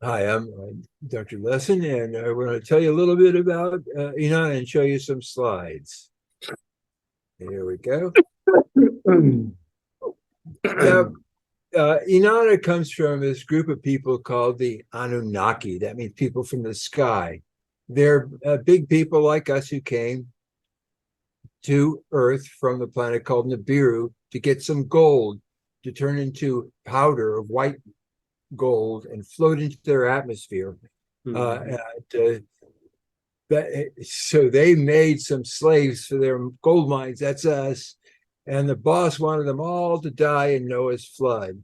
Hi, I'm Dr. Lessin, and I want to tell you a little bit about Inanna and show you some slides. Here we go. Now, Inanna comes from this group of people called the Anunnaki. That means people from the sky. They're big people like us who came to Earth from the planet called Nibiru to get some gold to turn into powder of white gold and float into their atmosphere. And, so they made some slaves for their gold mines. That's us. And the boss wanted them all to die in Noah's flood.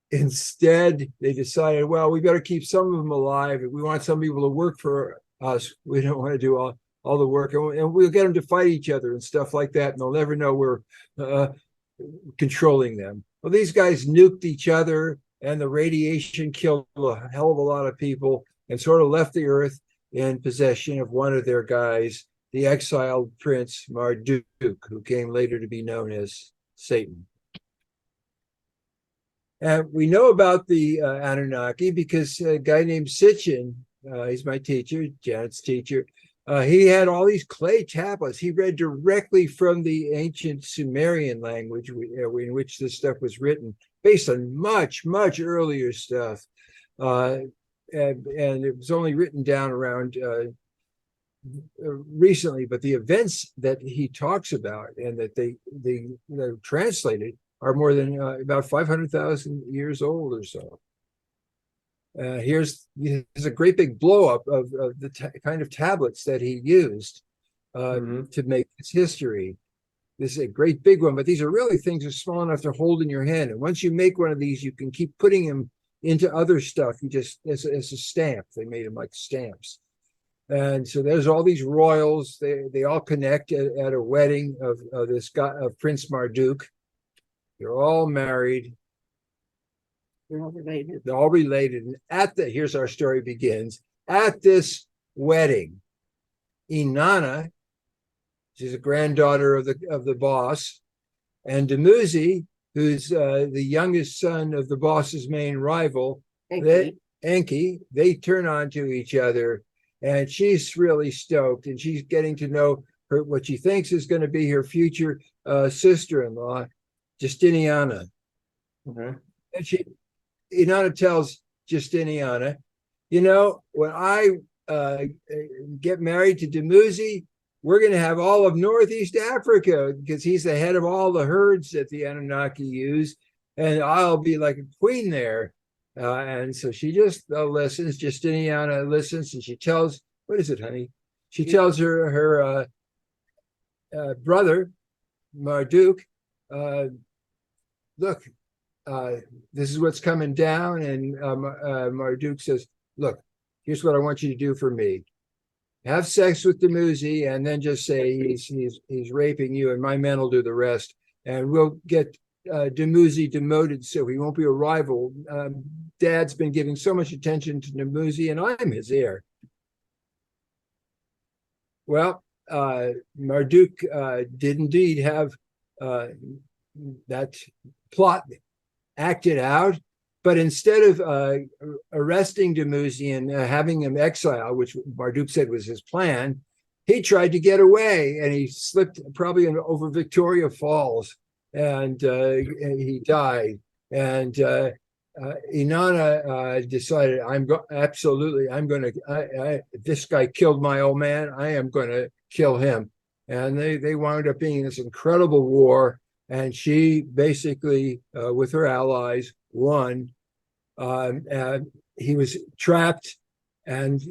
Instead, they decided, well, we better keep some of them alive. We want some people to work for us. We don't want to do all the work. And we'll get them to fight each other and stuff like that. And they'll never know we're uh, controlling them. Well, these guys nuked each other, and the radiation killed a hell of a lot of people and sort of left the earth in possession of one of their guys, the exiled prince Marduk, who came later to be known as Satan. And we know about the Anunnaki because a guy named Sitchin, he's my teacher, Janet's teacher, he had all these clay tablets. He read directly from the ancient Sumerian language in which this stuff was written, based on much, much earlier stuff. And it was only written down around recently, but the events that he talks about and that they translated are more than about 500,000 years old or so. Here's a great big blow up of the kind of tablets that he used to make his history. This is a great big one, but these are really things that are small enough to hold in your hand. And once you make one of these, you can keep putting them into other stuff. You just as a stamp. They made them like stamps. And so there's all these royals. They all connect at a wedding of this guy, of Prince Marduk. They're all married. They're all related. They're all related. And here's our story begins. At this wedding, Inanna, she's a granddaughter of the boss, and Dumuzi, who's the youngest son of the boss's main rival, Enki, they turn on to each other, and she's really stoked, and she's getting to know what she thinks is going to be her future sister-in-law, Justiniana. And Inanna tells Justiniana, when I get married to Dumuzi, we're going to have all of Northeast Africa because he's the head of all the herds that the Anunnaki use, and I'll be like a queen there. And so she just listens. Justiniana listens, and she tells, what is it, honey? She tells her brother, Marduk, look, this is what's coming down. And Marduk says, look, here's what I want you to do for me. Have sex with Dumuzi and then just say he's raping you, and my men will do the rest. And we'll get Dumuzi demoted so he won't be a rival. Dad's been giving so much attention to Dumuzi, and I'm his heir. Well, Marduk did indeed have that plot acted out. But instead of arresting Dumuzi and having him exiled, which Marduk said was his plan, he tried to get away, and he slipped probably over Victoria Falls, and he died. And Inanna decided, this guy killed my old man. I am going to kill him. And they wound up being in this incredible war. And she basically, with her allies, won. He was trapped, and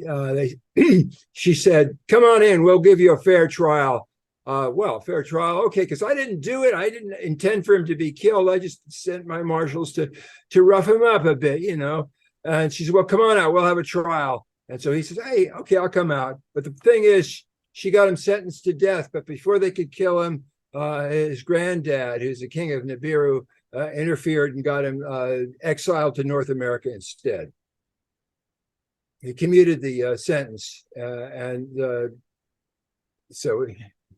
she said, come on in, we'll give you a fair trial. Fair trial, okay, because I didn't do it. I didn't intend for him to be killed. I just sent my marshals to rough him up a bit, And she said, well, come on out, we'll have a trial. And so he says, hey, okay, I'll come out. But the thing is, she got him sentenced to death, but before they could kill him, his granddad, who's the king of Nibiru, interfered and got him exiled to North America instead. He commuted the sentence, and so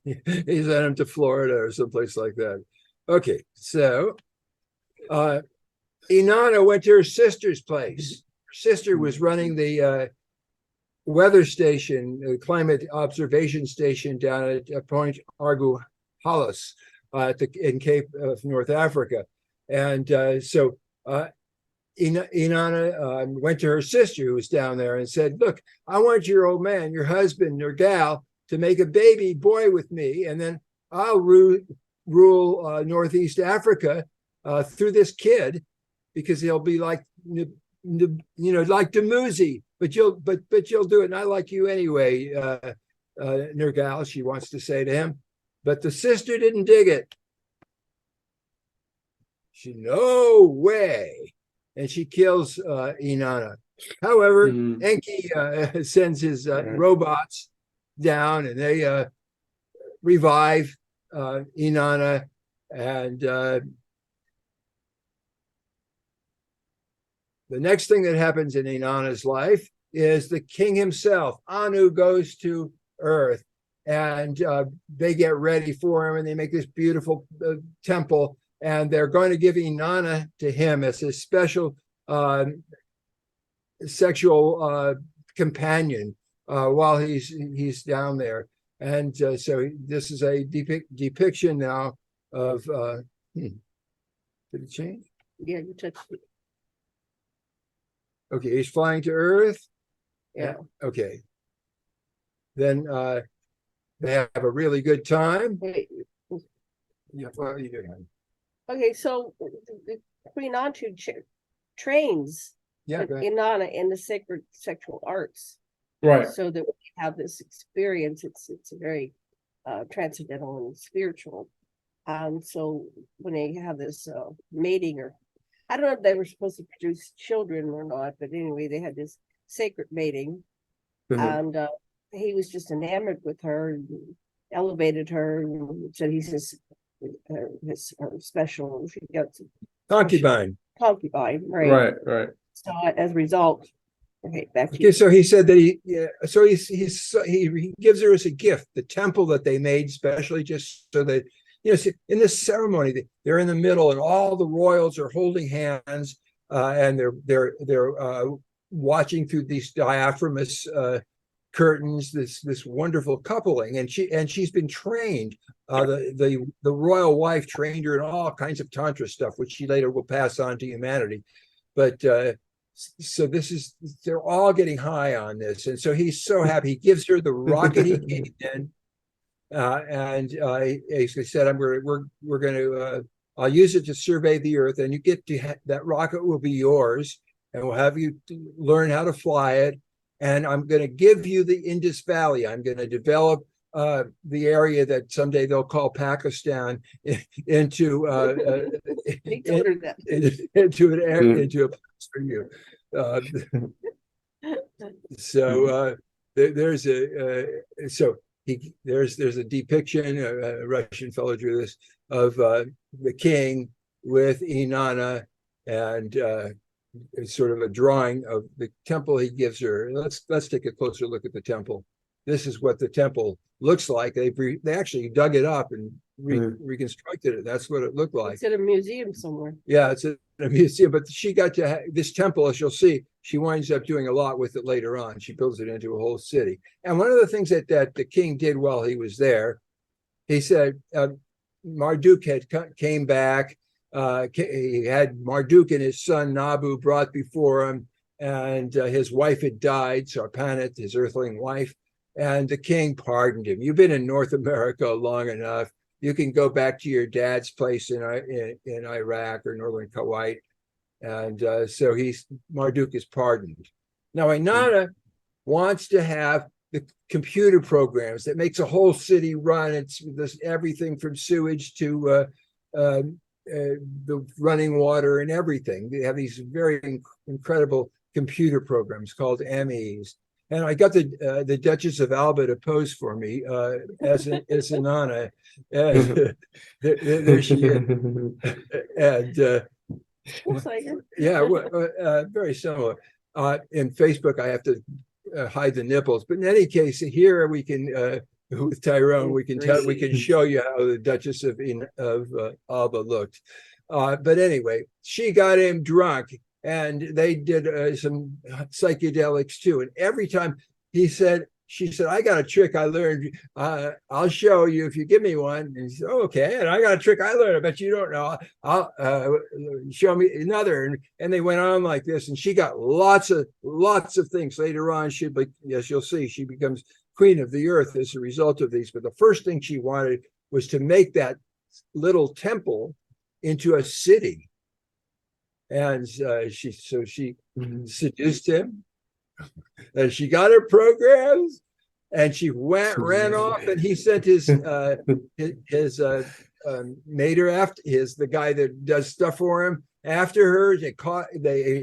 he sent him to Florida or someplace like that. Okay, so Inanna went to her sister's place, sister was running the weather station, climate observation station down at Point Arguhalis in Cape of North Africa. And so Inanna went to her sister who was down there and said, look, I want your old man, your husband or gal, to make a baby boy with me, and then I'll rule Northeast Africa through this kid, because he'll be like, like Dumuzi, but you'll do it, and I like you anyway, Nergal, she wants to say to him. But the sister didn't dig it. She, no way. And she kills Inanna. However, Enki sends his robots down, and they revive Inanna, and the next thing that happens in Inanna's life is the king himself, Anu, goes to Earth, and they get ready for him, and they make this beautiful temple, and they're going to give Inanna to him as his special sexual companion while he's down there. And so this is a depiction now of did it change? Yeah, you touched it. Okay, he's flying to Earth. Yeah. Okay. Then they have a really good time. Wait. Yeah, what are you doing? Okay, so the Queen Antu trains Inanna in the sacred sexual arts. Right. So that we have this experience, it's very transcendental and spiritual. So when they have this mating, or I don't know if they were supposed to produce children or not, but anyway, they had this sacred mating, and he was just enamored with her, and elevated her, and said he's his special. She got Concubine. Concubine, right? Right. So as a result, okay, back to Okay, so he said that he gives her as a gift the temple that they made specially just so that, in this ceremony they're in the middle, and all the royals are holding hands, and they're watching through these diaphanous curtains, this wonderful coupling, and she's been trained. The royal wife trained her in all kinds of tantra stuff, which she later will pass on to humanity. But so they're all getting high on this, and so he's so happy. He gives her the rocket he gave in, and he basically said, we're going to I'll use it to survey the Earth, and you get to that rocket will be yours, and we'll have you learn how to fly it. And I'm going to give you the Indus Valley. I'm going to develop the area that someday they'll call Pakistan into into a place for you. So there's a depiction. A Russian fellow drew this of the king with Inanna, and it's sort of a drawing of the temple he gives her. Let's take a closer look at the temple. This is what the temple looks like. They actually dug it up and reconstructed it. That's what it looked like. It's at a museum somewhere. Yeah, it's at a museum. But she got to this temple, as you'll see, she winds up doing a lot with it later on. She builds it into a whole city. And one of the things that the king did while he was there, he said Marduk came back. He had Marduk and his son Nabu brought before him, and his wife had died, Sarpanit, his earthling wife, and the king pardoned him. You've been in North America long enough. You can go back to your dad's place in Iraq or northern Kuwait, and so Marduk is pardoned. Now Inanna wants to have the computer programs that makes a whole city run. It's everything from sewage to the running water and everything. They have these very incredible computer programs called MEs. And I got the Duchess of Alba to pose for me as Inanna. And there she is. And very similar. In Facebook, I have to hide the nipples. But in any case, here we can with Tyrone, we can show you how the Duchess of Alba looked. But anyway, she got him drunk. and they did some psychedelics too. And every time she said, I got a trick I learned. I'll show you if you give me one. And he said, oh, okay. And I got a trick I learned. I bet you don't know. I'll show me another. And they went on like this. And she got lots of things. Later on, yes, you'll see, she becomes queen of the earth as a result of these. But the first thing she wanted was to make that little temple into a city. And she seduced him. And she got her programs, and she ran off, and he sent his mater after the guy that does stuff for him after her.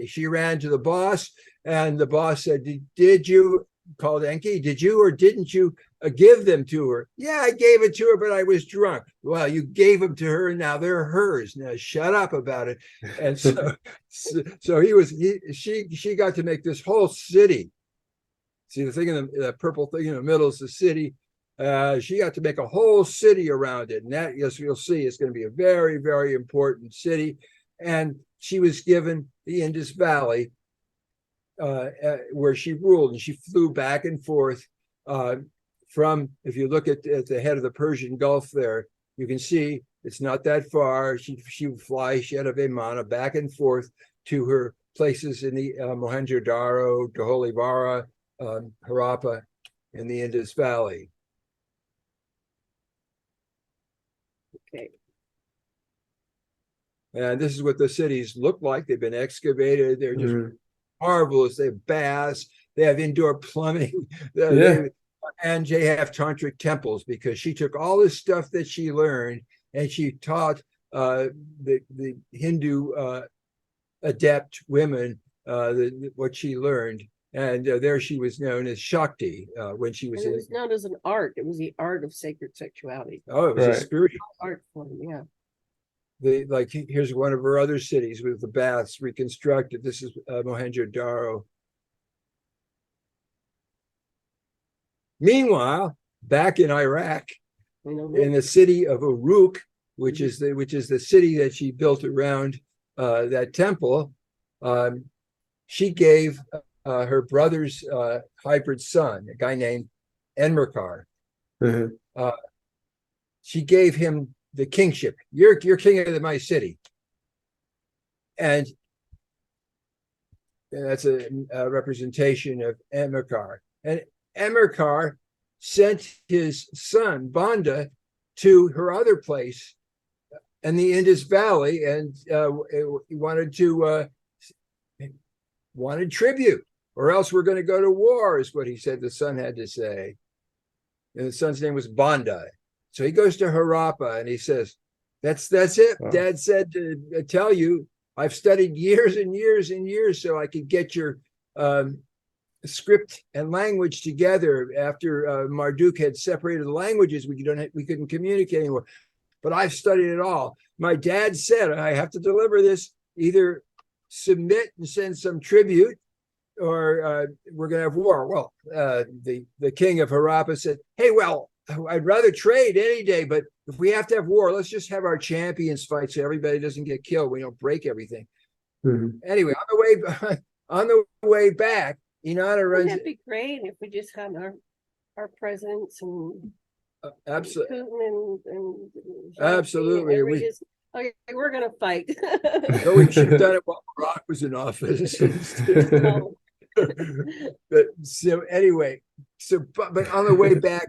She ran to the boss, and the boss said, did you, called Enki, did you or didn't you give them to her? Yeah, I gave it to her, but I was drunk. Well, you gave them to her, and now they're hers. Now shut up about it. And so she got to make this whole city. See the thing the purple thing in the middle is the city. She got to make a whole city around it, and that, yes, you'll see, is going to be a very, very important city. And she was given the Indus Valley, where she ruled, and she flew back and forth from, if you look at the head of the Persian Gulf there, you can see it's not that far. She would fly, she had a Vimana back and forth to her places in the Mohenjo-Daro, Dholivara, Harappa, in the Indus Valley. Okay. And this is what the cities look like. They've been excavated. They're just marvelous. They have baths. They have indoor plumbing. And they have tantric temples, because she took all this stuff that she learned and she taught the Hindu adept women what she learned. And there she was known as Shakti when she was. And it was known as an art. It was the art of sacred sexuality. Oh, it was a spiritual art form, yeah. Here's one of her other cities with the baths reconstructed. This is Mohenjo-Daro. Meanwhile, back in Iraq, in the city of Uruk, which is the city that she built around that temple, she gave her brother's hybrid son, a guy named Enmerkar. She gave him the kingship. You're king of my city, and that's a representation of Enmerkar. And Enmerkar sent his son Banda to her other place in the Indus Valley, and he wanted tribute, or else we're going to go to war, is what he said the son had to say. And the son's name was Banda. So he goes to Harappa and he says, that's it. Wow. Dad said to tell you, I've studied years and years and years so I could get your script and language together. After Marduk had separated the languages, we couldn't communicate anymore. But I've studied it all. My dad said, I have to deliver this, either submit and send some tribute, or we're going to have war. Well, the king of Harappa said, hey, well, I'd rather trade any day, but if we have to have war, let's just have our champions fight so everybody doesn't get killed. We don't break everything. Anyway, on the way back, Inanna runs. Wouldn't that be great if we just had our presidents and absolutely, Putin and absolutely, and okay, we're gonna fight. No, we should have done it while Barack was in office. But so anyway, but on the way back,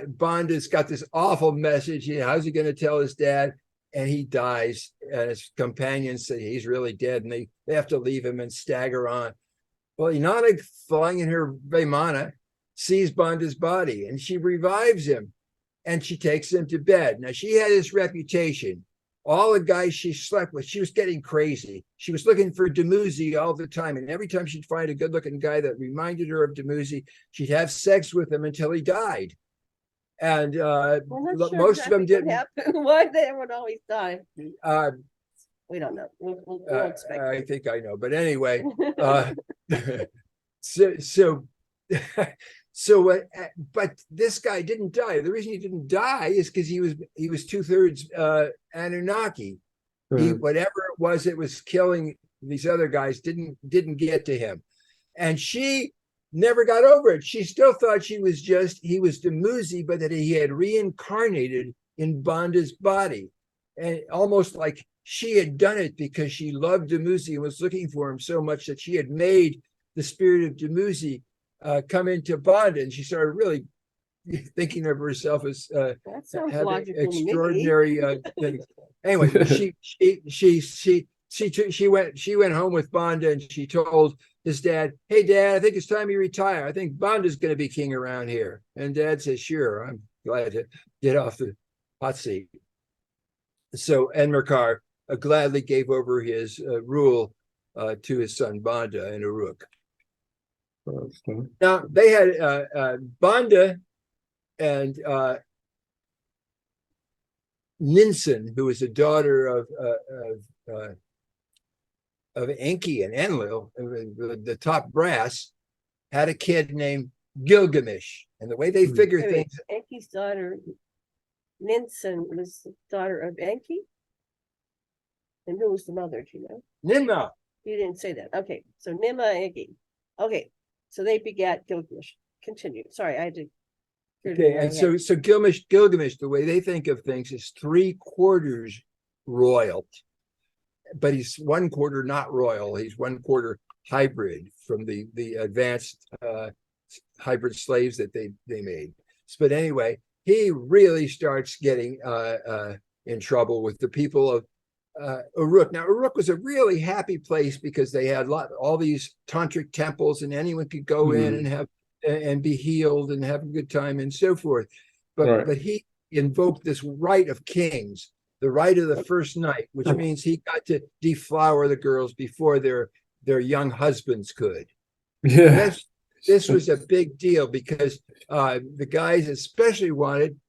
Banda's got this awful message. How's he going to tell his dad? And he dies. And his companions say he's really dead, and they have to leave him and stagger on. Well, Inanna, flying in her Vimana, sees Banda's body, and she revives him, and she takes him to bed. Now, she had this reputation. All the guys she slept with, she was getting crazy. She was looking for Dumuzi all the time. And every time she'd find a good-looking guy that reminded her of Dumuzi, she'd have sex with him until he died. And most of them didn't. Why they would always die? We don't know. We'll expect. I think I know. But anyway, but this guy didn't die. The reason he didn't die is because he was 2/3 Anunnaki. Whatever it was killing these other guys didn't get to him. And she never got over it. She still thought he was Dumuzi, but that he had reincarnated in Banda's body. And almost like she had done it because she loved Dumuzi and was looking for him so much that she had made the spirit of Dumuzi come into Banda. And she started really thinking of herself as having extraordinary things. Anyway, she went home with Banda, and she told his dad, "Hey, Dad, I think it's time you retire. I think Banda's going to be king around here." And Dad says, "Sure, I'm glad to get off the hot seat." So Enmerkar gladly gave over his rule to his son Banda and Uruk. Now they had Banda and Ninsen, who was a daughter of Enki and Enlil, the top brass, had a kid named Gilgamesh. And the way they figure things. Enki's daughter, Ninsen, was the daughter of Enki? And who was the mother? Do you know? Ninmah. You didn't say that. Okay. So Ninmah, Enki. Okay. So they begat Gilgamesh. Continue. Sorry, I had to. Okay, and so Gilgamesh, the way they think of things is 3/4 royal, but he's 1/4 not royal. He's 1/4 hybrid from the advanced hybrid slaves that they made. But anyway, he really starts getting in trouble with the people of Uruk. Now, Uruk was a really happy place because they had all these tantric temples, and anyone could go in and be healed and have a good time and so forth. But he invoked this right of kings, the right of the first night, which means he got to deflower the girls before their young husbands could. Yeah. This was a big deal because the guys especially wanted,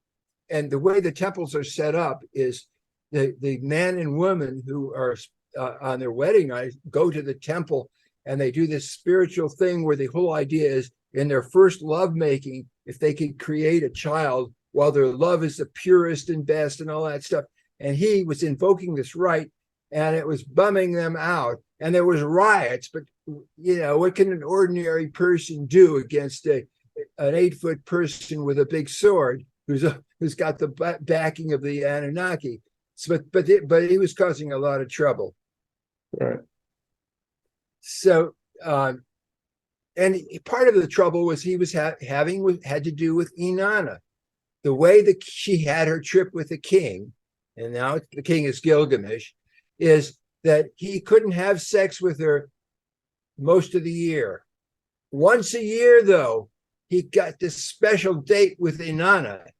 and the way the temples are set up is the man and woman who are on their wedding night go to the temple, and they do this spiritual thing where the whole idea is in their first lovemaking, if they could create a child while their love is the purest and best and all that stuff. And he was invoking this right, and it was bumming them out. And there was riots, but what can an ordinary person do against an 8-foot person with a big sword who's got the backing of the Anunnaki? But he was causing a lot of trouble. Right. So, and part of the trouble was he was had to do with Inanna. The way that she had her trip with the king, and now the king is Gilgamesh, is that he couldn't have sex with her most of the year. Once a year, though, he got this special date with Inanna,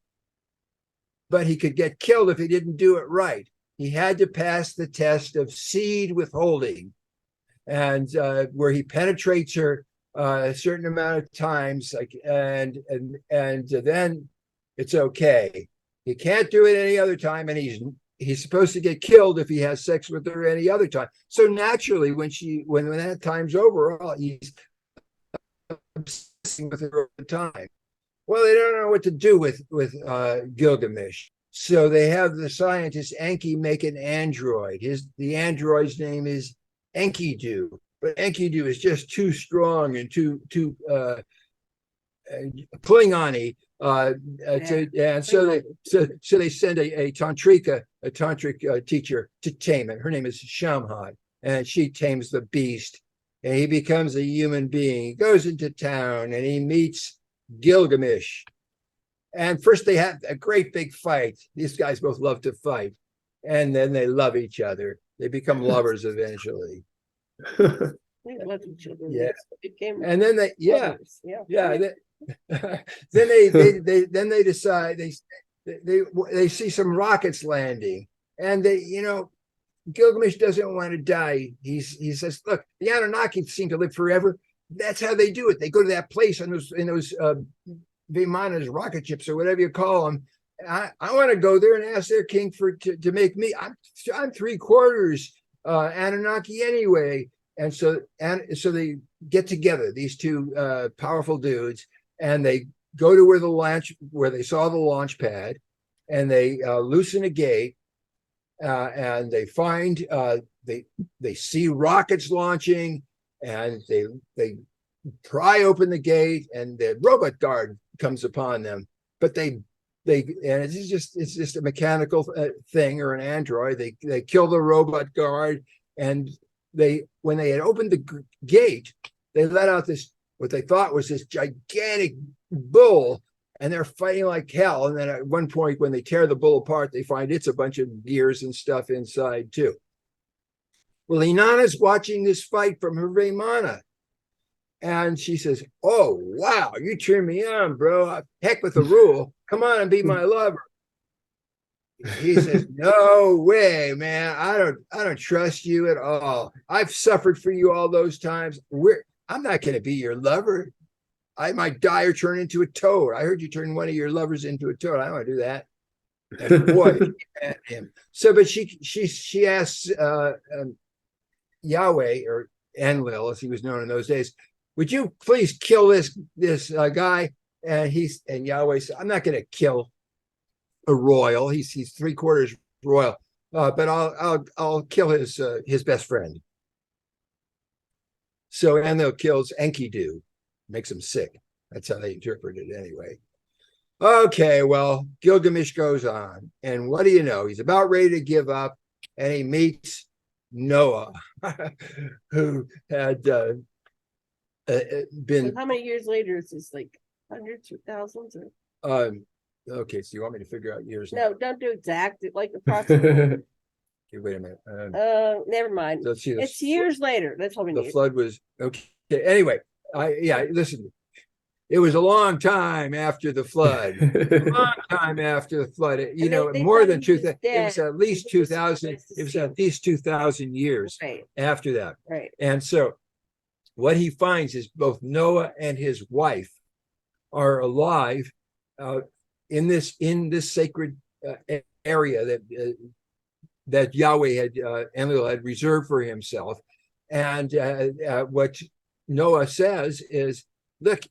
but he could get killed if he didn't do it right. He had to pass the test of seed withholding, and where he penetrates her a certain amount of times, and then it's okay. He can't do it any other time, and he's supposed to get killed if he has sex with her any other time. So naturally, when that time's over, he's obsessing with her all the time. Well, they don't know what to do with Gilgamesh, so they have the scientist Enki make an android. The android's name is Enkidu, but Enkidu is just too strong and too Klingon-y. So they send a tantric teacher to tame it. Her name is Shamhat, and she tames the beast, and he becomes a human being. He goes into town and he meets Gilgamesh, and first they have a great big fight. These guys both love to fight, and then they love each other. They become lovers eventually. They love each other. Yeah, and then they then they decide they see some rockets landing, and Gilgamesh doesn't want to die. He says, "Look, the Anunnaki seem to live forever. That's how they do it. They go to that place in those Vimanas, rocket ships, or whatever you call them. I want to go there and ask their king to make me. I'm 3/4 Anunnaki anyway." And so they get together, these two powerful dudes, and they go to where they saw the launch pad, and they loosen a gate, and they find they see rockets launching, and they pry open the gate, and the robot guard comes upon them. But and it's just a mechanical thing, or an android. They kill the robot guard, and when they had opened the gate, they let out this, what they thought was this gigantic bull, and they're fighting like hell. And then at one point, when they tear the bull apart, they find it's a bunch of gears and stuff inside too. Well, Inanna's watching this fight from her Vimana, and she says, "Oh, wow, you turned me on, bro. Heck with the rule. Come on and be my lover." He says, "No way, man. I don't trust you at all. I've suffered for you all those times. I'm not going to be your lover. I might die or turn into a toad. I heard you turn one of your lovers into a toad. I don't want to do that." And boy, at him. So, but she asks Yahweh, or Enlil, as he was known in those days, "Would you please kill this guy?" And Yahweh said, "I'm not going to kill a royal. He's 3/4 royal, but I'll kill his best friend." So Enlil kills Enkidu, makes him sick. That's how they interpret it anyway. Okay, well, Gilgamesh goes on, and what do you know? He's about ready to give up, and he meets Noah, who had been. So how many years later is this? Like hundreds or thousands? Or Okay, so you want me to figure out years? no, don't do exact. Like approximately. Okay, wait a minute. Never mind. Let's see. It's years later. That's all we The need. flood was okay. Anyway, listen. It was a long time after the flood. A long time after the flood. You know, they more thought than he 2,000. was It was dead. at least 2,000. It was at least 2,000 years Right, after that. right. And so, what he finds is both Noah and his wife are alive in this sacred area that Yahweh Enlil had reserved for himself. And what Noah says is, "Look,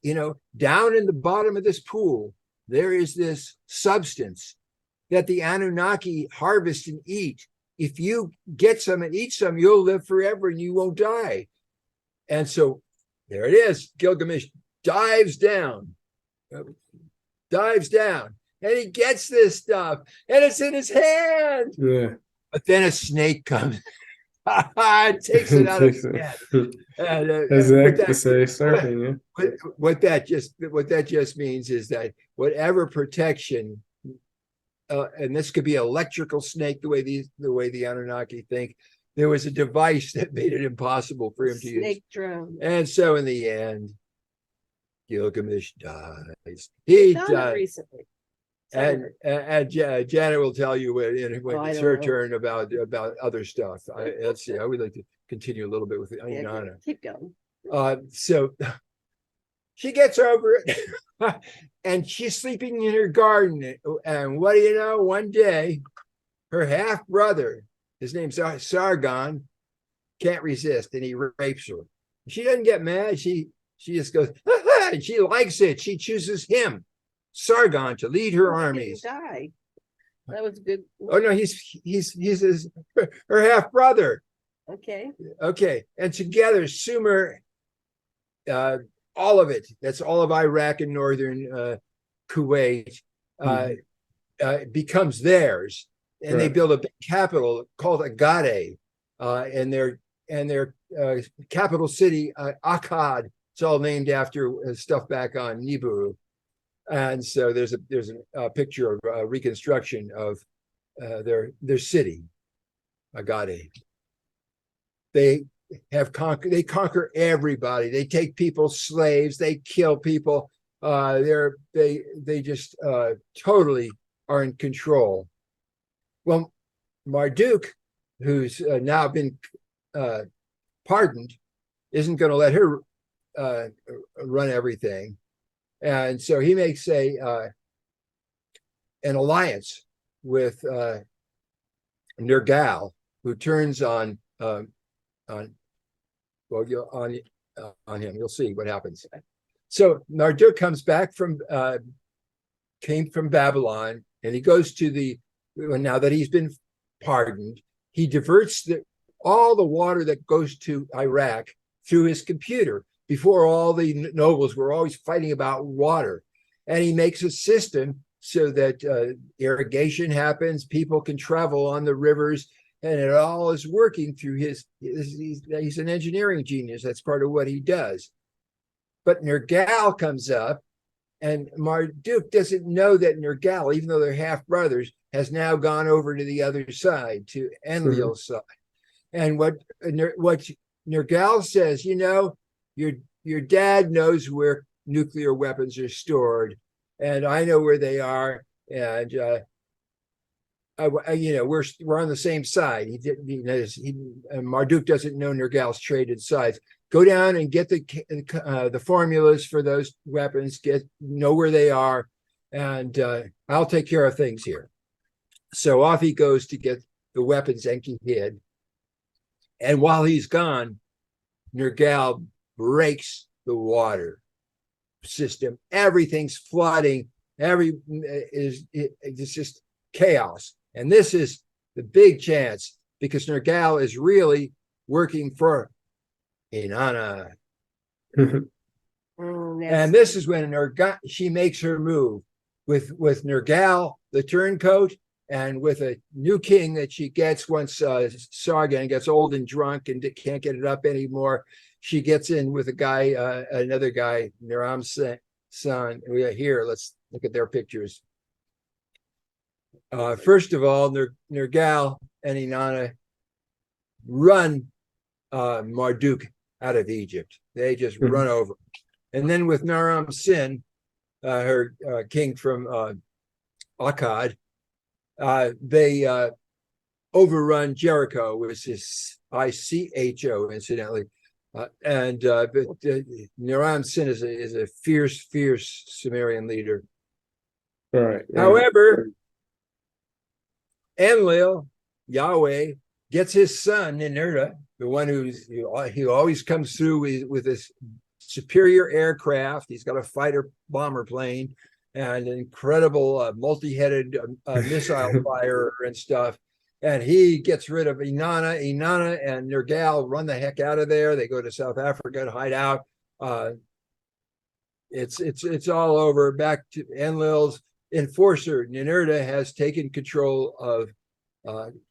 down in the bottom of this pool, there is this substance that the Anunnaki harvest and eat. If you get some and eat some, you'll live forever and you won't die." And so there it is. Gilgamesh dives down, and he gets this stuff, and it's in his hand. Yeah. But then a snake comes, takes it out of his hand. And, As they actually say, serpent, yeah. What that just means is that whatever protection, and this could be electrical snake, the way the Anunnaki think, there was a device that made it impossible for him to use. Snake drone. And so in the end, Gilgamesh dies. He died recently. and Janet will tell you when it's her turn about other stuff. Let's see. I would like to continue a little bit with Inanna. Keep going. So she gets over it, and she's sleeping in her garden. And what do you know? One day, her half brother, his name's Sargon, can't resist, and he rapes her. She doesn't get mad. She just goes, and she likes it. She chooses him, Sargon, to lead her armies. Die. That was good. Oh no, he's her half brother. Okay. And together, Sumer, all of it. That's all of Iraq and northern Kuwait becomes theirs, and they build a big capital called Agade, and their capital city Akkad. It's all named after stuff back on Nibiru. And so there's a picture of a reconstruction of their city, Agade. They conquer everybody. They take people slaves. They kill people. They just totally are in control. Well, Marduk, who's now been pardoned, isn't going to let her run everything. And so he makes an alliance with Nergal, who turns on him. You'll see what happens. So Marduk comes back came from Babylon, and he goes to now that he's been pardoned, he diverts all the water that goes to Iraq through his computer. Before, all the nobles were always fighting about water. And he makes a system so that irrigation happens, people can travel on the rivers, and it all is working through he's an engineering genius. That's part of what he does. But Nergal comes up, and Marduk doesn't know that Nergal, even though they're half brothers, has now gone over to the other side, to Enlil's side. And what Nergal says, your dad knows where nuclear weapons are stored, and I know where they are, and we're on the same side. Marduk doesn't know Nergal's traded sides. Go down and get the formulas for those weapons. Know where they are, and I'll take care of things here. So off he goes to get the weapons Enki hid. And while he's gone, Nergal breaks the water system. Everything's flooding. It's just chaos. And this is the big chance, because Nergal is really working for Inanna. And this is when she makes her move with Nergal, the turncoat, and with a new king that she gets once Sargon gets old and drunk and can't get it up anymore. She gets in with another guy, Niram's son. Here, let's look at their pictures. First of all, Nergal and Inanna run Marduk out of Egypt. They just run over. And then with Naram Sin, her king from Akkad, they overrun Jericho, which is ICHO, incidentally. But Naram Sin is a fierce Sumerian leader. Right. However, Enlil, Yahweh, gets his son, Ninurta, the one who always comes through with this superior aircraft. He's got a fighter bomber plane and an incredible multi-headed missile fire and stuff. And he gets rid of Inanna. Inanna and Nergal run the heck out of there. They go to South Africa to hide out. It's all over. Back to Enlil's enforcer, Ninurta, has taken control of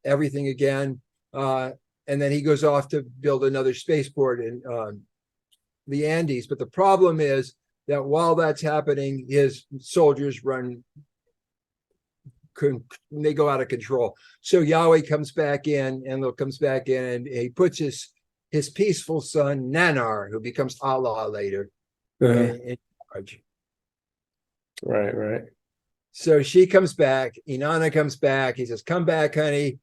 everything again. And then he goes off to build another spaceport in the Andes. But the problem is that while that's happening, his soldiers they go out of control. So Yahweh comes back in, Enlil comes back in, and he puts his peaceful son, Nanar, who becomes Allah later, in charge. Right. So she comes back, Inanna comes back. He says, "Come back, honey.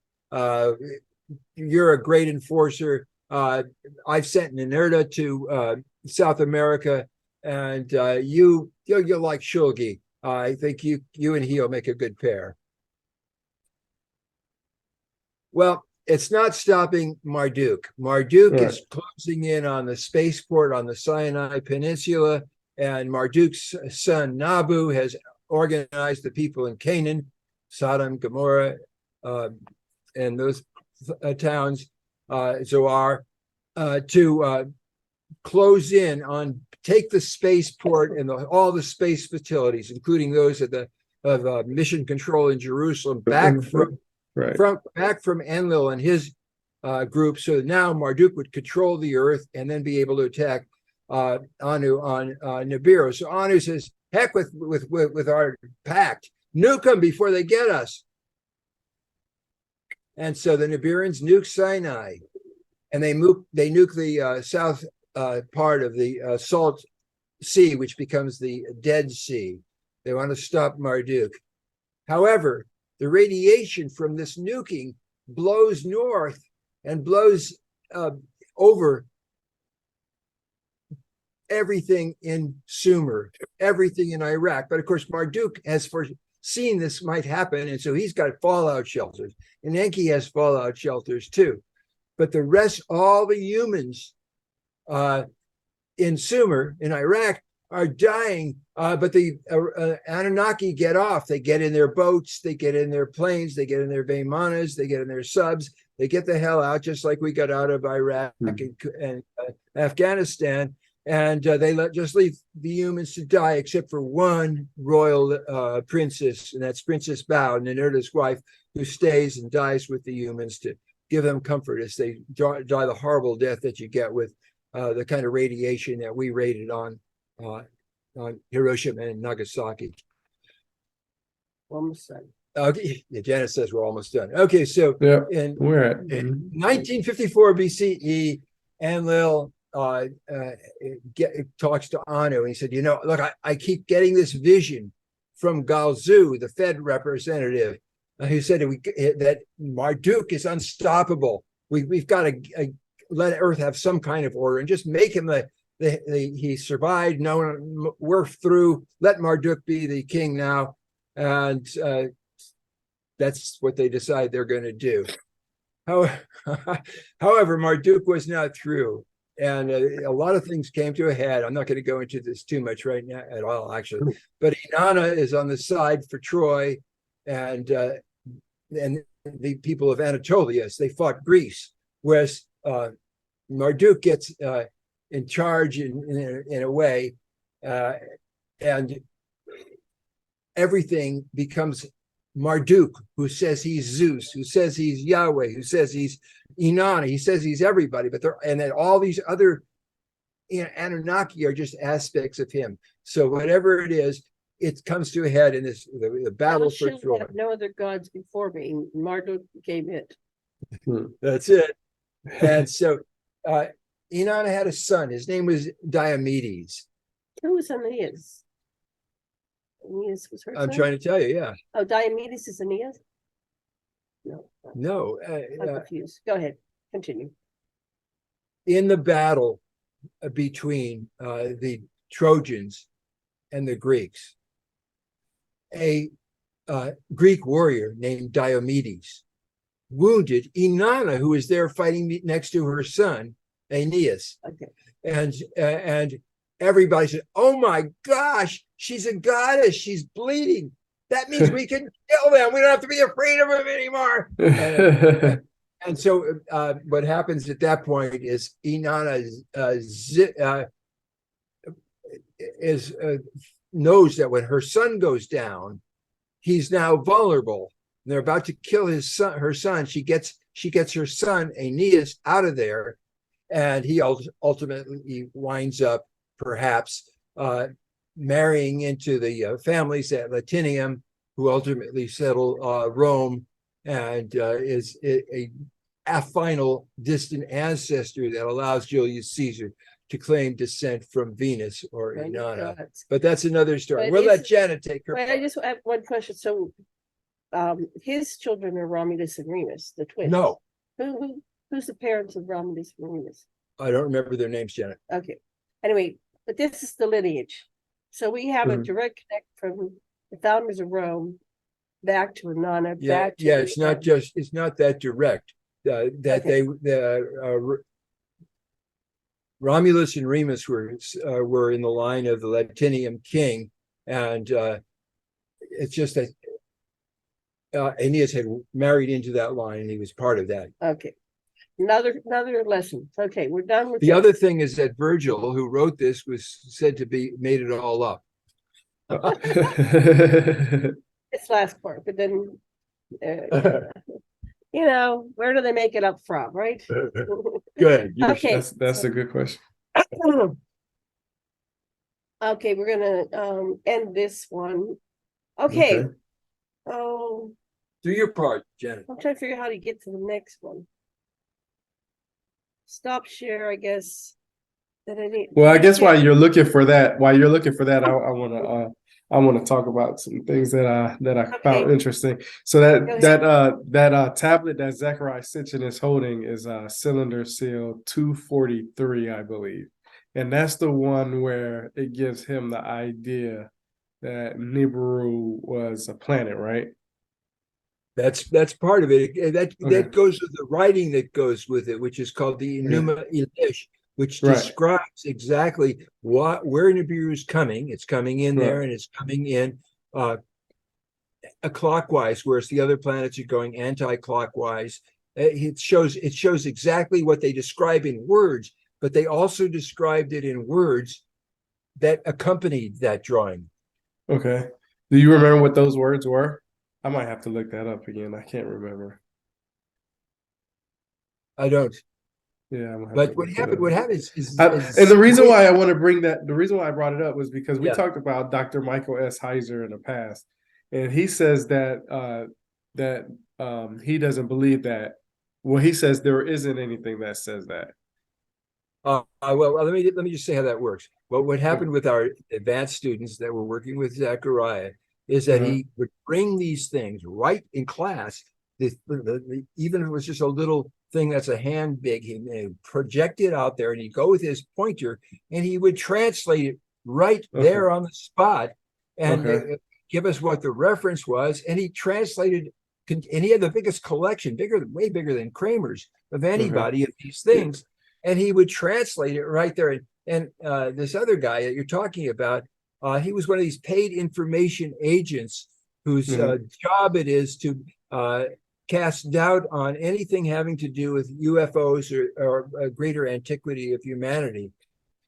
You're a great enforcer. I've sent Ninurta to South America, and you'll like Shulgi. I think you and he'll make a good pair." Well, it's not stopping Marduk. Marduk is closing in on the spaceport on the Sinai Peninsula, and Marduk's son Nabu has organized the people in Canaan, Sodom, Gomorrah, and those towns, Zoar, to close in on, take the spaceport and all the space facilities, including those of Mission Control in Jerusalem, back from Enlil and his group. So now Marduk would control the earth and then be able to attack Anu on Nibiru. So Anu says, "Heck with our pact. Nuke them before they get us." And so the Nibiruans nuke Sinai, and they nuke the south part of the Salt Sea, which becomes the Dead Sea. They want to stop Marduk. However, the radiation from this nuking blows north and blows over everything in Sumer, everything in Iraq. But of course, Marduk has foreseen this might happen, and so he's got fallout shelters. And Enki has fallout shelters too. But the rest, all the humans in Sumer, in Iraq, are dying. But the Anunnaki get off. They get in their boats, they get in their planes, they get in their Vaimanas, they get in their subs, They get the hell out, just like we got out of Iraq and Afghanistan. And they just leave the humans to die, except for one royal princess, and that's Princess Bao, Ninurta's wife, who stays and dies with the humans to give them comfort as they die the horrible death that you get with the kind of radiation that we rated on Hiroshima and Nagasaki. Almost done. Okay, yeah, Janet says we're almost done. Okay, so in we're at 1954 BCE, Enlil talks to Anu, and he said, look, I keep getting this vision from Galzu, the Fed representative, who said that Marduk is unstoppable. We've got to let Earth have some kind of order and just make him he survived. No, we're through. Let Marduk be the king now, and that's what they decide they're going to do. However, Marduk was not through. And a lot of things came to a head. I'm not going to go into this too much right now at all, actually. But Inanna is on the side for Troy, and the people of Anatolia, they fought Greece, whereas Marduk gets in charge in a way, and everything becomes Marduk, who says he's Zeus, who says he's Yahweh, who says he's Inanna, he says he's everybody, but and then all these other Anunnaki are just aspects of him. So whatever it is, it comes to a head in this the battle for Troy. Have no other gods before me. Marduk became it. That's it. And so Inanna had a son. His name was Diomedes. Who was Aeneas? Aeneas was her son? I'm trying to tell you, yeah. Oh, Diomedes is Aeneas? No. I'm confused. Go ahead. Continue. In the battle between the Trojans and the Greeks, a Greek warrior named Diomedes wounded Inanna, who was there fighting next to her son, Aeneas. Okay. And everybody said, "Oh my gosh, she's a goddess. She's bleeding. That means we can kill them. We don't have to be afraid of them anymore." And so what happens at that point is Inanna knows that when her son goes down, he's now vulnerable. They're about to kill her son. She gets her son Aeneas out of there, and he ultimately winds up perhaps marrying into the families at Latinium, who ultimately settle Rome, and is a final distant ancestor that allows Julius Caesar to claim descent from Venus or Inanna. But that's another story. We'll let Janet take her. I just have one question. So his children are Romulus and Remus, the twins. No. Who's the parents of Romulus and Remus? I don't remember their names, Janet. Okay. Anyway, but this is the lineage. So we have a direct connect from the founders of Rome back to Inanna. It's not that direct. Romulus and Remus were in the line of the Latinium king, and it's just that Aeneas had married into that line, and he was part of that. Okay. Another lesson. Okay, we're done with the other thing is that Virgil, who wrote this, was said to be made it all up. This last part, but then where do they make it up from, right? Good. Okay, that's a good question. Okay, we're gonna end this one. Okay. Oh, do your part, Janet. I'm trying to figure out how to get to the next one. Stop share, I guess. Well, I guess while you're looking for that, I want to talk about some things that I found interesting. So that tablet that Zecharia Sitchin is holding is cylinder seal 243, I believe, and that's the one where it gives him the idea that Nibiru was a planet, right? That's part of it. That goes with the writing that goes with it, which is called the Enuma Elish, which describes exactly where Nibiru is coming. It's coming in there, and it's coming in clockwise, whereas the other planets are going anti-clockwise. it shows exactly what they describe in words, but they also described it in words that accompanied that drawing. Okay. Do you remember what those words were? I might have to look that up again. I can't remember. I don't. Yeah, I'm gonna have But to what look that happened? up. What happens And the reason why I want to bring that, the reason why I brought it up was because we Yeah. talked about Dr. Michael S. Heiser in the past, and he says that he doesn't believe that. Well, he says there isn't anything that says that. Well, let me just say how that works. Well, what happened with our advanced students that were working with Zecharia is that he would bring these things right in class. Even if it was just a little thing that's a hand big, he project it out there, and he'd go with his pointer and he would translate it right there on the spot and give us what the reference was. And he translated, and he had the biggest collection, way bigger than Kramer's, of anybody of these things. And he would translate it right there. And this other guy that you're talking about, he was one of these paid information agents whose job it is to cast doubt on anything having to do with UFOs or greater antiquity of humanity.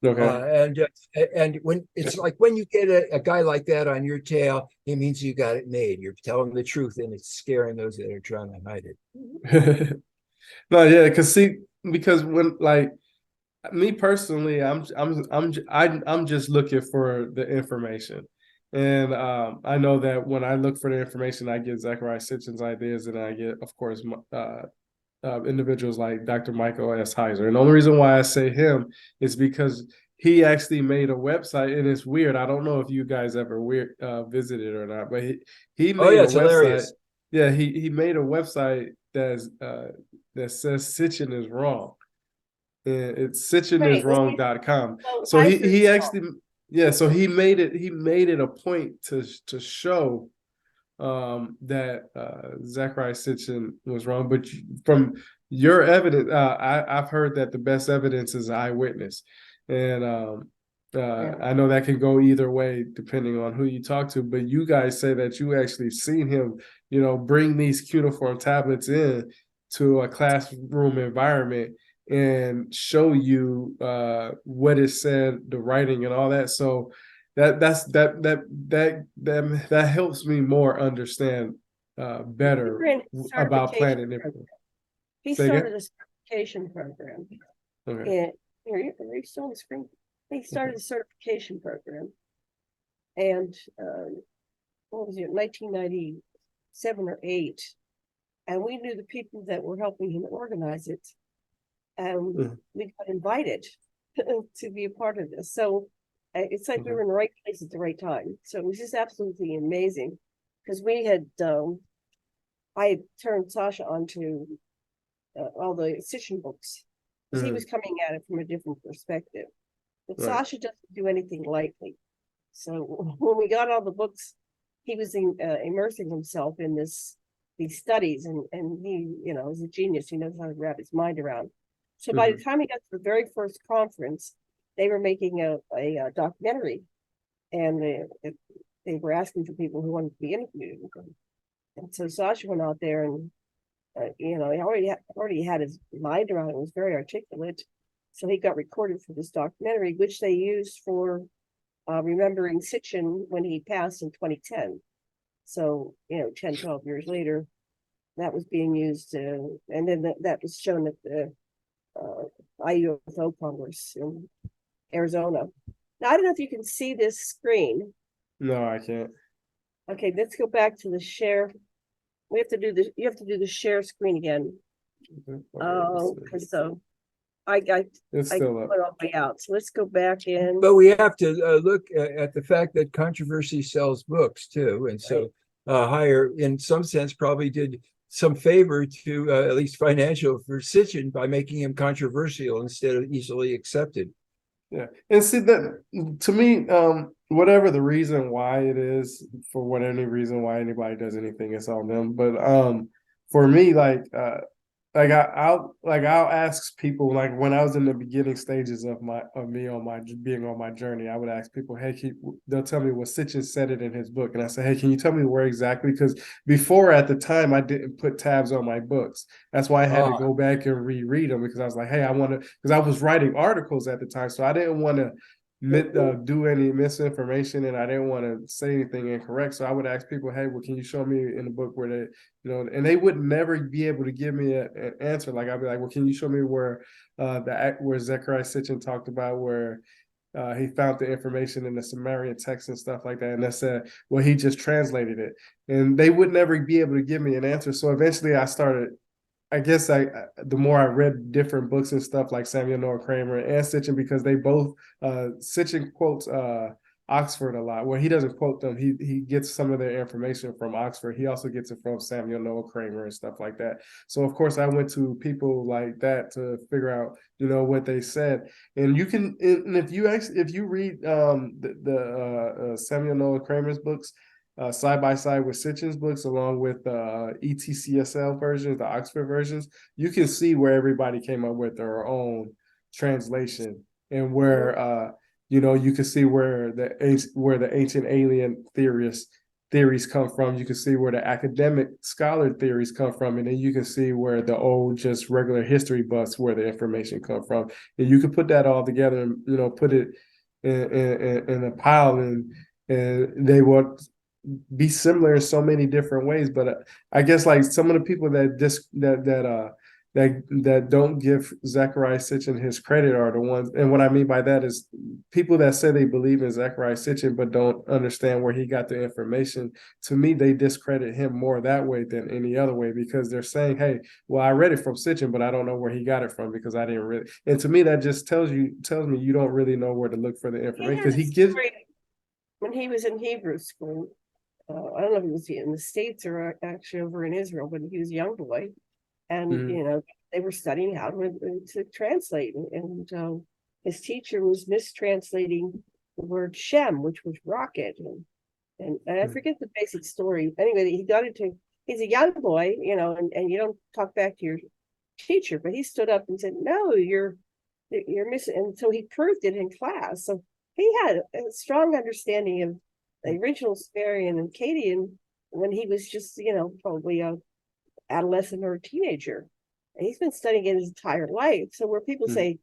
And when it's like when you get a guy like that on your tail, it means you got it made. You're telling the truth, and it's scaring those that are trying to hide it. No, yeah, because when, like, me personally, I'm just looking for the information, and I know that when I look for the information, I get Zecharia Sitchin's ideas, and I get, of course, individuals like Dr. Michael S. Heiser. And the only reason why I say him is because he actually made a website, and it's weird. I don't know if you guys ever visited or not, but he made a website. Hilarious. Yeah, he made a website that says Sitchin is wrong. It's sitchiniswrong.com. So he actually, so he made it a point to show that Zecharia Sitchin was wrong. But from your evidence, I've heard that the best evidence is eyewitness, and I know that can go either way depending on who you talk to. But you guys say that you actually seen him, bring these cuneiform tablets in to a classroom environment and show you what it said, the writing and all that. So that helps me more understand better about planet Nipple. He started a certification program. Okay. And are you still on the screen? He started a certification program, and what was it, 1997 or 8? And we knew the people that were helping him organize it. And we got invited to be a part of this. So it's like we were in the right place at the right time. So it was just absolutely amazing, because we had, I had turned Sasha onto all the Sitchin books, because he was coming at it from a different perspective. But Sasha doesn't do anything lightly. So when we got all the books, he was immersing himself in these studies, and he, is a genius. He knows how to wrap his mind around. So by the time he got to the very first conference, they were making a documentary, and they were asking for people who wanted to be interviewed. And so Sasha went out there, and he already had his mind around it. It was very articulate. So he got recorded for this documentary, which they used for remembering Sitchin when he passed in 2010. So 10, 12 years later, that was being used, and then that was shown at the IUFO Congress in Arizona. Now, I don't know if you can see this screen. No, I can't. Okay, let's go back to the share. We have to do this. You have to do the share screen again. So I still up. Put all the way out. So let's go back in. But we have to look at the fact that controversy sells books too, and so Higher, in some sense, probably did some favor to at least financial for Sitchin by making him controversial instead of easily accepted. Yeah, and see that, to me, whatever the reason why it is, for any reason why anybody does anything, it's on them. But for me, like I'll ask people, like when I was in the beginning stages of me on my being on my journey, I would ask people, hey, they'll tell me, well, Sitchin said it in his book, and I say, hey, can you tell me where exactly? Because before, at the time, I didn't put tabs on my books. That's why I had to go back and reread them, because I was like, hey, I want to, because I was writing articles at the time, so I didn't want to do any misinformation, and I didn't want to say anything incorrect. So I would ask people, hey, well, can you show me in the book where they, and they would never be able to give me an answer. Like I'd be like, well, can you show me where where Zecharia Sitchin talked about where he found the information in the Sumerian text and stuff like that, and they said, well, he just translated it, and they would never be able to give me an answer. So eventually, I started. I guess the more I read different books and stuff like Samuel Noah Kramer and Sitchin, because they both Sitchin quotes Oxford a lot. Well, he doesn't quote them. He gets some of their information from Oxford. He also gets it from Samuel Noah Kramer and stuff like that. So of course I went to people like that to figure out what they said. And you can, and if you read the Samuel Noah Kramer's books, side by side with Sitchin's books, along with ETCSL versions, the Oxford versions, you can see where everybody came up with their own translation, and where you can see where the ancient alien theories come from. You can see where the academic scholar theories come from, and then you can see where the old just regular history buffs where the information come from, and you can put that all together and put it in a pile, and they will be similar in so many different ways. But I guess like some of the people that don't give Zecharia Sitchin his credit are the ones, and what I mean by that is people that say they believe in Zecharia Sitchin but don't understand where he got the information. To me, they discredit him more that way than any other way, because they're saying, hey, well, I read it from Sitchin, but I don't know where he got it from, because I didn't really. And to me, that just tells me you don't really know where to look for the information, because he gives. When he was in Hebrew school, I don't know if he was in the States or actually over in Israel, but he was a young boy. And, they were studying how to translate. And his teacher was mistranslating the word Shem, which was rocket. And I forget the basic story. Anyway, he's a young boy, and you don't talk back to your teacher, but he stood up and said, no, you're missing. And so he proved it in class. So he had a strong understanding of the original Sumerian and Akkadian when he was just, probably a adolescent or a teenager. And he's been studying it his entire life. So where people say,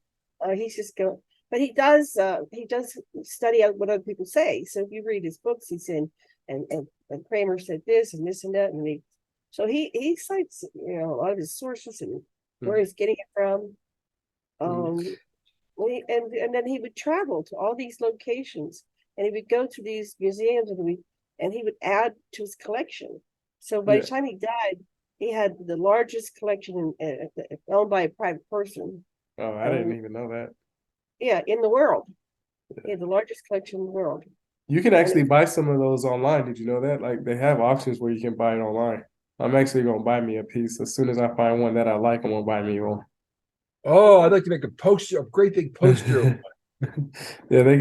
he's just going, but he does study out what other people say. So if you read his books, he's in, and Kramer said this and this and that. And he cites, a lot of his sources and where he's getting it from. And then he would travel to all these locations, and he would go to these museums, and he would add to his collection. So by the time he died, he had the largest collection owned by a private person. Oh, I didn't even know that. Yeah, in the world. He had the largest collection in the world. You can actually buy some of those online. Did you know that? Like, they have auctions where you can buy it online. I'm actually going to buy me a piece. As soon as I find one that I like, I'm going to buy me one. Oh, I'd like to make a great big poster. Yeah, they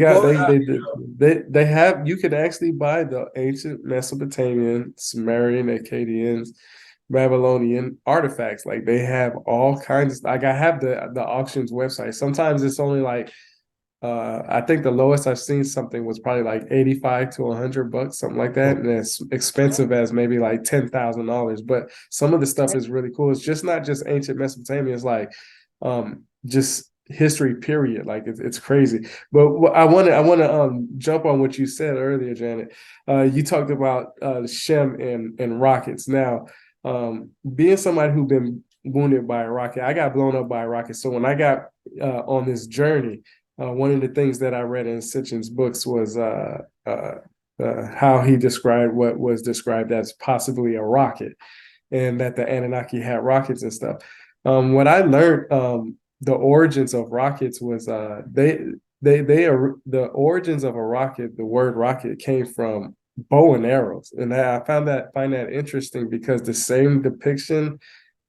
have, you can actually buy the ancient Mesopotamian, Sumerian, Akkadians, Babylonian artifacts. Like, they have all kinds. Like, I have the auctions website. Sometimes it's only like, I think the lowest I've seen something was probably like $85 to $100, something like that. And it's expensive as maybe like $10,000. But some of the stuff is really cool. It's just not just ancient Mesopotamia. It's like just history, period. Like, it's crazy. But I want to jump on what you said earlier, Janet. You talked about Shem and rockets. Now, being somebody who's been wounded by a rocket, I got blown up by a rocket. So when I got on this journey, one of the things that I read in Sitchin's books was how he described what was described as possibly a rocket, and that the Anunnaki had rockets and stuff. What I learned, the origins of rockets was the origins of a rocket. The word rocket came from bow and arrows, and I find that interesting, because the same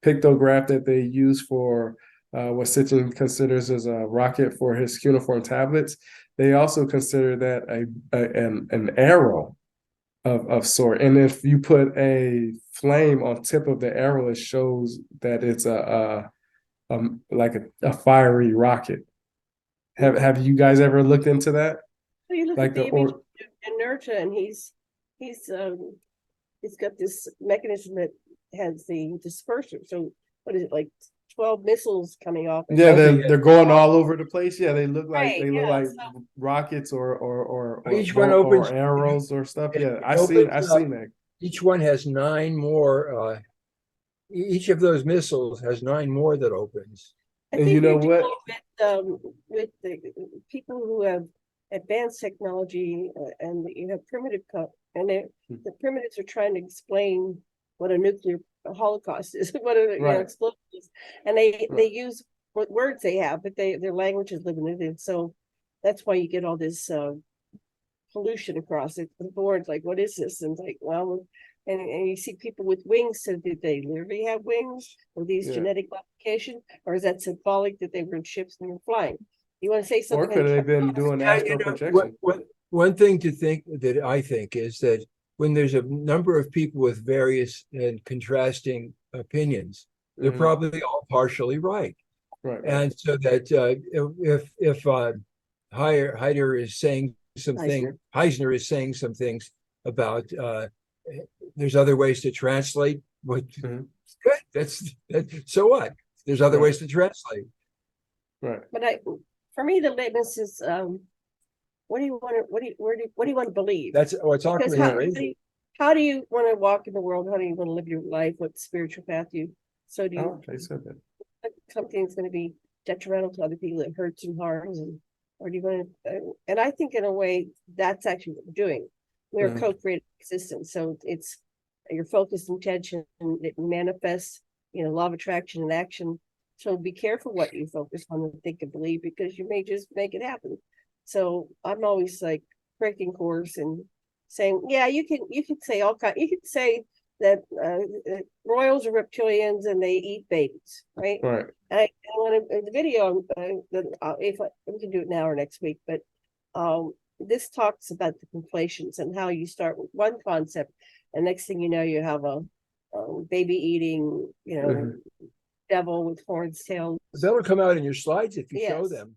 pictograph that they use for what Sitchin considers as a rocket for his cuneiform tablets, they also consider that an arrow. of sort. And if you put a flame on tip of the arrow, it shows that it's like a fiery rocket. Have you guys ever looked into that? So you look Like at the the image or of inertia, and he's got this mechanism that has the disperser. So what is it, like 12 missiles coming off? yeah, Okay, they're going all over the place. Yeah, they look like Right, yeah. So rockets each one opens, or arrows or stuff. Yeah, it I opens up. seen that. Each one has 9 more. Each of those missiles has 9 more that opens. I And think you know we're what? dealing with the people who have advanced technology, and you have and the primitives are trying to explain what a nuclear holocaust is, what a Right. explosion is, and they Right. use what words they have, but their language is limited, and so that's why you get all this pollution across it. The board's like, what is this? And it's like, well, and you see people with wings. So did they literally have wings? Or these Yeah. genetic modification? Or is that symbolic that they were in ships and were flying? You want to say Or something? could they have been doing astral projection? One thing to think that I think is that when there's a number of people with various and contrasting opinions, they're Mhm. probably all partially right. Right. And so that if Heider is saying something, Heisner is saying some things about there's other ways to translate. What Mhm. good? That's so what? There's other Right. ways to translate. Right. But for me, the litmus is what do you want to what do you want to believe? That's what's talking Because about. how do you want to walk in the world? How do you want to live your life? What spiritual path do you? So do you? Oh, they said that. Something's going to be detrimental to other people, that hurts and harms, and or do you want to? And I think in a way that's actually what we're doing. We're Mhm. co-creating existence, so it's your focused intention that manifests, law of attraction and action. So be careful what you focus on and think and believe, because you may just make it happen. So I'm always like breaking course and saying, yeah, you can say all kind. You can say that royals are reptilians and they eat babies, right? Right. I want to the video if we can do it now or next week, but this talks about the conflations and how you start with one concept, and next thing you know, you have a baby eating, Mhm. devil with horns, tails. That'll come out in your slides if you show Yes. them.